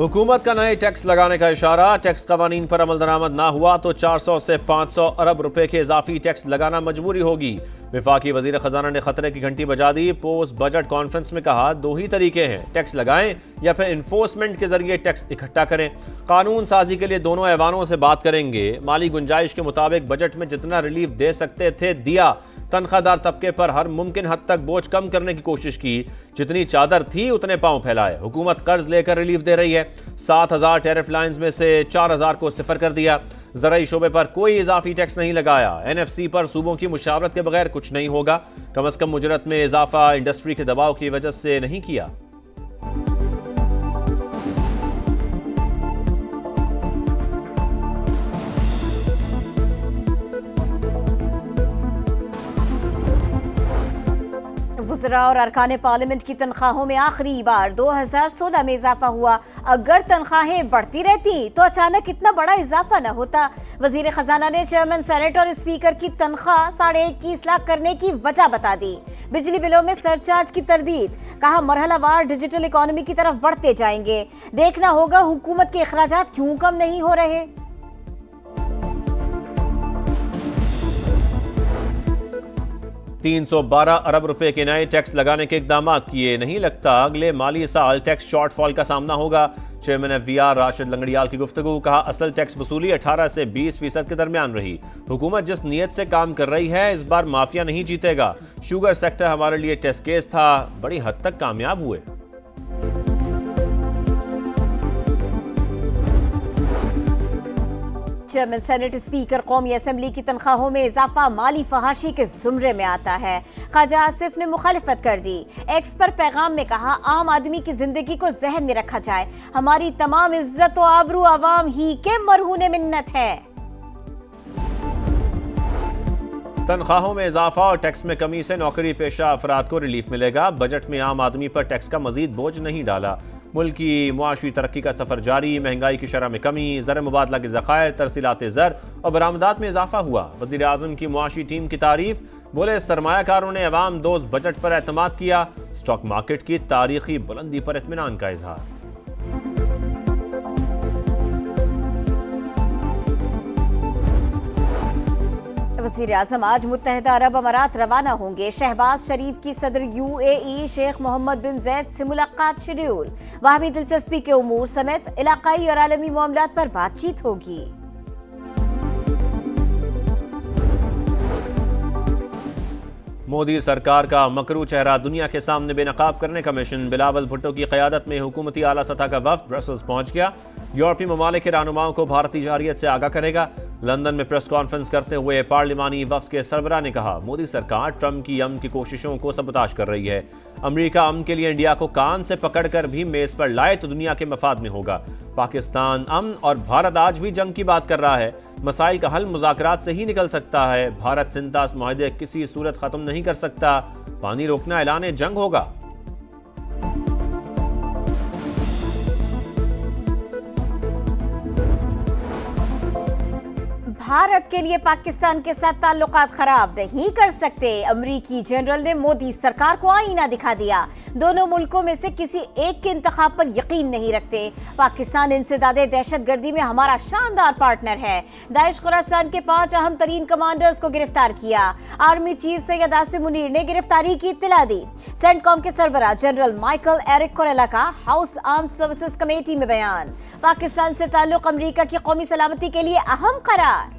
हुकूमत का नए टैक्स लगाने का इशारा। टैक्स कवानीन पर अमल दरामद ना हुआ तो 400 से 500 अरब रुपए के इजाफी टैक्स लगाना मजबूरी होगी। वफाकी वजीर खजाना ने खतरे की घंटी बजा दी। पोस्ट बजट कॉन्फ्रेंस में कहा, दो ही तरीके हैं, टैक्स लगाएं या फिर इन्फोर्समेंट के जरिए टैक्स इकट्ठा करें। कानून साजी के लिए दोनों ऐवानों से बात करेंगे। माली गुंजाइश के मुताबिक बजट में जितना रिलीफ दे सकते थे दिया। तनख्वाहदार तबके पर हर मुमकिन हद तक बोझ कम करने की कोशिश की। जितनी चादर थी उतने पांव फैलाए। हुकूमत कर्ज लेकर रिलीफ दे रही है। 7,000 टैरिफ लाइन्स में से 4,000 को सिफर कर दिया। ज़राई शोबे पर कोई इजाफी टैक्स नहीं लगाया। NFC पर सूबों की मुशावरत के बगैर कुछ नहीं होगा। कम अज कम मुजरत में इजाफा इंडस्ट्री के दबाव की वजह से नहीं किया। वज़रा और अरकान पार्लियामेंट की तनख्वाहों में आखिरी बार 2016 में इजाफा हुआ। अगर तनख्वाहें बढ़ती रहती तो अचानक इतना बड़ा इजाफा न होता। वजीर खजाना ने चेयरमैन सेनेट और स्पीकर की तनख्वाह 21.5 लाख करने की वजह बता दी। बिजली बिलों में सरचार्ज की तरदीद, कहा मरहलावार डिजिटल इकोनॉमी की तरफ बढ़ते जाएंगे। देखना होगा हुकूमत के अखराजात क्यों कम नहीं हो रहे। 312 अरब रुपए के नए टैक्स लगाने के इकदाम किए। नहीं लगता अगले माली साल टैक्स शॉर्टफॉल का सामना होगा। चेयरमैन FVR राशिद लंगड़ियाल की गुफ्तगू, कहा असल टैक्स वसूली 18 से 20% के दरमियान रही। हुकूमत जिस नीयत से काम कर रही है, इस बार माफिया नहीं जीतेगा। शुगर सेक्टर हमारे लिए टेस्ट केस था, बड़ी हद तक कामयाब हुए। चेयरमैन सेनेट स्पीकर कौमी असेंबली की तनख्वाहों में इजाफा माली फहाशी के जुमरे में आता है। ख्वाजा आसिफ ने मुखालिफत कर दी। एक्स पर पैगाम में कहा, आम आदमी की जिंदगी को जहन में रखा जाए। हमारी तमाम इज्जत और आबरू आवाम ही के मरहूने मिन्नत है। तनख्वाहों में इजाफा और टैक्स में कमी से नौकरी पेशा अफराद को रिलीफ मिलेगा। बजट में आम आदमी पर टैक्स का मजीद बोझ नहीं डाला। मुल्क की मुआशी तरक्की का सफर जारी। महंगाई की शरह में कमी, ज़र मुबादला के ज़खायर, तरसीलात ज़र और बरामदात में इजाफा हुआ। वज़ीर आज़म की मुआशी टीम की तारीफ, बोले सरमायाकारों ने अवाम दोस्त बजट पर एतमाद किया। स्टॉक मार्केट की तारीखी बुलंदी पर इत्मीनान का इजहार। वज़ीर आज़म आज मुत्तहिदा अरब अमारात रवाना होंगे। शहबाज शरीफ की सदर UAE शेख मोहम्मद बिन जैद से मुलाकात शेड्यूल। वहाँ भी दिलचस्पी के उमूर समेत इलाकाई और आलमी मामलात पर बातचीत होगी। मोदी सरकार का मकरू चेहरा दुनिया के सामने बेनकाब करने का मिशन। बिलावल भुट्टो की क़यादत में हुकूमती आला सतह का वफ़द ब्रसल्स पहुंच गया। यूरोपीय ममालिक के रहनुमाओं को भारतीय जारियत से आगाह करेगा। लंदन में प्रेस कॉन्फ्रेंस करते हुए पार्लिमानी वफ़द के सरबराह ने कहा, मोदी सरकार ट्रंप की अमन की कोशिशों को सबताश कर रही है। अमरीका अमन के लिए इंडिया को कान से पकड़कर भी मेज़ पर लाए तो दुनिया के मफाद में होगा। पाकिस्तान अमन और भारत आज भी जंग की बात कर रहा है। मसाइल का हल मुज़ाकरात से ही निकल सकता है। भारत सिंतास मुआहदे किसी सूरत ख़त्म नहीं कर सकता। पानी रोकना ऐलान जंग होगा। भारत के लिए पाकिस्तान के साथ ताल्लुकात खराब नहीं कर सकते। अमरीकी जनरल ने मोदी सरकार को आईना दिखा दिया। दोनों मुल्कों में से किसी एक के इंतखाब पर यकीन नहीं रखते। पाकिस्तान इंसदादे दहशतगर्दी में हमारा शानदार पार्टनर है। दाइश खुरासान के 5 अहम तरीन कमांडर्स को गिरफ्तार किया। आर्मी चीफ सैयद आसिम मुनीर ने गिरफ्तारी की इत्तला दी। सेंटकॉम के सरबराह जनरल माइकल एरिक कोरेला का हाउस आर्म्ड सर्विसेज कमेटी में बयान। पाकिस्तान से ताल्लुक अमरीका की कौमी सलामती के लिए अहम करार।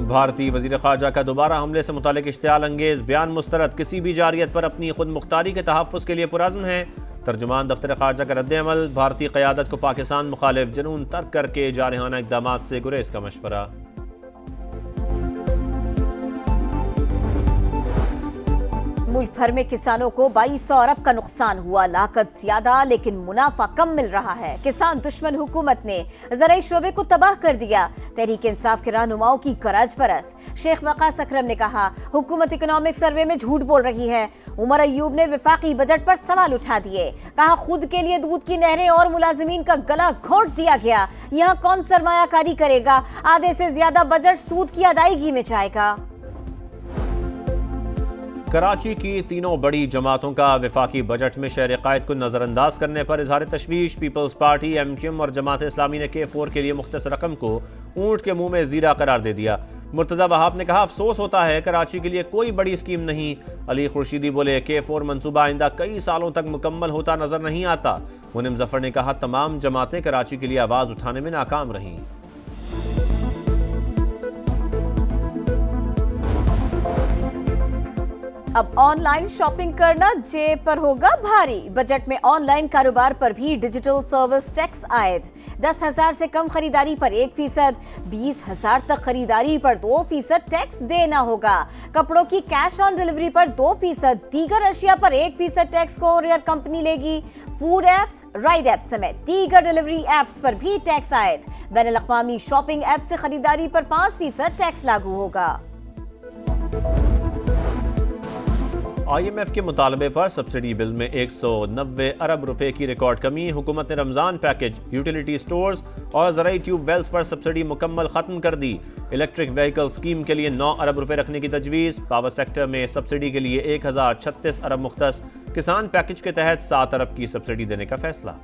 भारतीय वजीर खारजा का दोबारा हमले से मुतालिक इश्तियाल अंगेज बयान मुस्तरद। किसी भी जारियत पर अपनी खुद मुख्तारी के तहफ़्फ़ुज़ के लिए पुरअज़्म है। तर्जुमान दफ्तर खारजा का रद्द-ए-अमल। भारतीय क़यादत को पाकिस्तान मुखालिफ जुनून तर्क करके जारहाना इक़दामात से गुरेज का मशवरा। मुल्क भर में किसानों को 2200 अरब का नुकसान हुआ। लागत ज्यादा लेकिन मुनाफा कम मिल रहा है। किसान दुश्मन हुकूमत ने ज़राई शोबे को तबाह कर दिया। तहरीक इंसाफ के रहनुमाओं की गरज परस। शेख वकास अकरम ने कहा, हुकूमत इकोनॉमिक सर्वे में झूठ बोल रही है। उमर अयूब ने विफाकी बजट पर सवाल उठा दिए। कहा, खुद के लिए दूध की नहरें और मुलाजिमीन का गला घोंट दिया गया। यहाँ कौन सरमायाकारी करेगा? आधे से ज्यादा बजट सूद की अदायगी में जाएगा। कराची की तीनों बड़ी जमातों का वफाकी बजट में शहर कायद को नजरअंदाज करने पर इजहार तशवीश। पीपल्स पार्टी, MQM और जमात इस्लामी ने K4 के लिए मुख्तस रकम को ऊंट के मुंह में जीरा करार दे दिया। मुर्तजा वहाब ने कहा, अफसोस होता है कराची के लिए कोई बड़ी स्कीम नहीं। अली खुर्शीदी बोले, K4 मंसूबा आइंदा कई सालों तक मुकम्मल होता नजर नहीं आता। मुनिम जफर ने कहा, तमाम जमातें कराची के लिए आवाज उठाने में नाकाम रहीं। अब ऑनलाइन शॉपिंग करना जेब पर होगा भारी। बजट में ऑनलाइन कारोबार पर भी डिजिटल सर्विस टैक्स आयद। 10,000 से कम खरीदारी पर 1%, 20,000 तक खरीदारी पर 2% टैक्स देना होगा। कपड़ों की कैश ऑन डिलीवरी पर 2%, दीगर अशिया पर 1% टैक्स कोरियर कंपनी लेगी। फूड एप्स, राइड एप्स समेत दीगर डिलीवरी एप्स पर भी टैक्स आयद। बैनुल अक़वामी शॉपिंग ऐप से खरीदारी पर 5% टैक्स लागू होगा। IMF के मुतालबे पर सब्सिडी बिल में 190 अरब रुपए की रिकॉर्ड कमी। हुकूमत ने रमजान पैकेज, यूटिलिटी स्टोर्स और ज़राई ट्यूबवेल्स पर सब्सिडी मुकम्मल खत्म कर दी। इलेक्ट्रिक व्हीकल स्कीम के लिए 9 अरब रुपए रखने की तजवीज़। पावर सेक्टर में सब्सिडी के लिए 1036 अरब मुख्तस। किसान पैकेज के तहत 7 अरब की सब्सिडी देने का फैसला।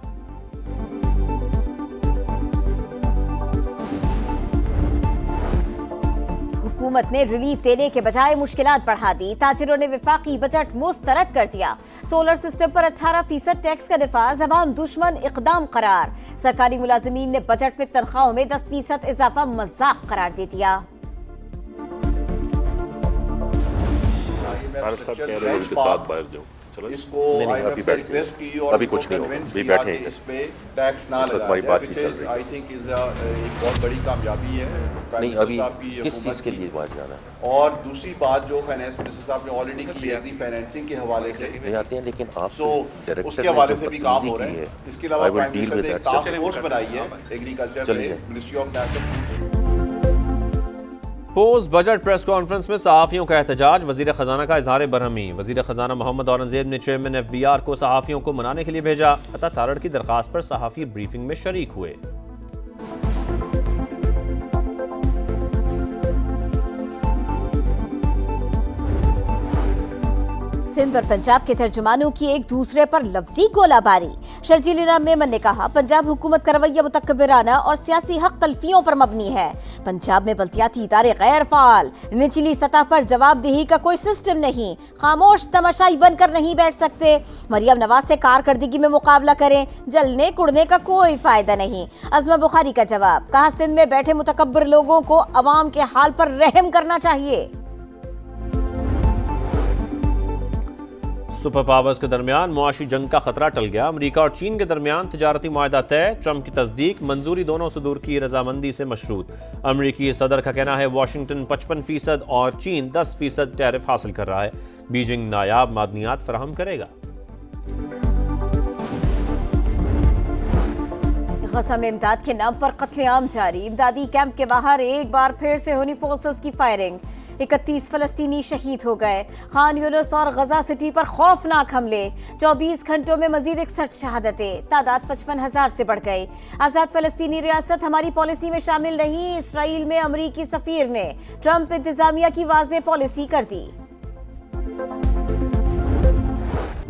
हुकूमत ने रिलीफ देने के बजाय मुश्किलात बढ़ा दी। ताजिरों ने वफाकी बजट मुस्तरद कर दिया। सोलर सिस्टम पर 18% टैक्स का दिफा ज़बान दुश्मन इक़दाम करार। सरकारी मुलाजिमीन ने बजट में तनख्वाहों में 10% इजाफा मजाक करार दे दिया। सब कह रहे हैं उनके साथ बाहर जाओ। इसको अभी बैठे अभी कुछ नहीं होगा, अभी बैठे हैं इस पे टैक्स ना लगाया। हमारी बातचीत चल रही है। आई थिंक इज एक बहुत बड़ी कामयाबी है। नहीं, अभी किस चीज़ के लिए बाहर जाना है? और दूसरी बात जो फाइनेंस मिनिस्टर साहब ने ऑलरेडी की है, फाइनेंसिंग के हवाले से नहीं आते हैं, लेकिन आप उसके हवाले से भी काम हो रहा है। इसके अलावा प्राइम मिनिस्टर ने एक टास्क फोर्स बनाई है एग्रीकल्चर में, ministry of national. Post budget press conference में सहाफ़ियों का एहतजाज। वज़ीर ख़जाना का इज़हार बरहमी। वज़ीर ख़जाना मोहम्मद औरंगज़ेब ने चेयरमैन FVR को सहाफ़ियों को मनाने के लिए भेजा। अता तारड़ की दरख्वास्त पर सहाफ़ी ब्रीफिंग में शरीक हुए। सिंध और पंजाब के तर्जुमानों की एक दूसरे पर लफ्जी गोलाबारी। शर्जील इनाम मेमन ने कहा, पंजाब हुकूमत का रवैया मुतकब्बिराना और सियासी हक तलफियों पर मबनी है। पंजाब में बल्दियाती इदारे गैर फाल, निचली सतह पर जवाबदेही का कोई सिस्टम नहीं। खामोश तमाशाई बनकर नहीं बैठ सकते। मरियम नवाज से कारकर्दगी में मुकाबला करें, जलने कुड़ने का कोई फायदा नहीं। अज़मा बुखारी का जवाब, कहा सिंध में बैठे मुतकब्बिर लोगों को अवाम के हाल पर रहम करना चाहिए। सुपर पावर्स के दरमियान मुआशी जंग का खतरा टल गया। अमेरिका और चीन के दरमियान तिजारती मुआहदा तय। ट्रंप की तस्दीक, मंजूरी दोनों सदूर की रजामंदी से मशरूत। अमेरिकी सदर का कहना है वाशिंगटन 55% और चीन 10% टैरिफ हासिल कर रहा है। बीजिंग नायाब मादनियात फराहम करेगा। गज़ा में इमदाद के नाम पर कत्लेआम जारी। इमदादी कैंप के बाहर एक बार फिर से हुनी फोर्सेस की फायरिंग। 31 फलस्तीनी शहीद हो गए। खान यूनुस और गजा सिटी पर खौफनाक हमले। 24 घंटों में मजीद 61 शहादतें। तादाद 55,000 से बढ़ गई। आज़ाद फलस्तीनी रियासत हमारी पॉलिसी में शामिल नहीं। इसराइल में अमरीकी सफीर ने ट्रंप इंतजामिया की वाज़ेह पॉलिसी कर दी।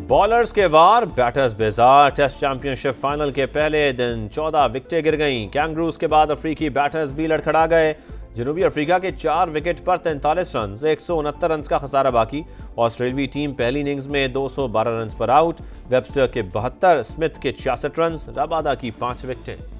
बॉलर्स के वार, बैटर्स बेजार। टेस्ट चैंपियनशिप फाइनल के पहले दिन 14 विकेटें गिर गईं। कैंगरूज के बाद अफ्रीकी बैटर्स भी लड़खड़ा गए। जनूबी अफ्रीका के 4 विकेट पर 43 रन, 169 रन का खसारा बाकी। ऑस्ट्रेलवी टीम पहली इनिंग्स में 212 रन पर आउट। वेबस्टर के 72, स्मिथ के 66 रन, रबादा की 5 विकेटें।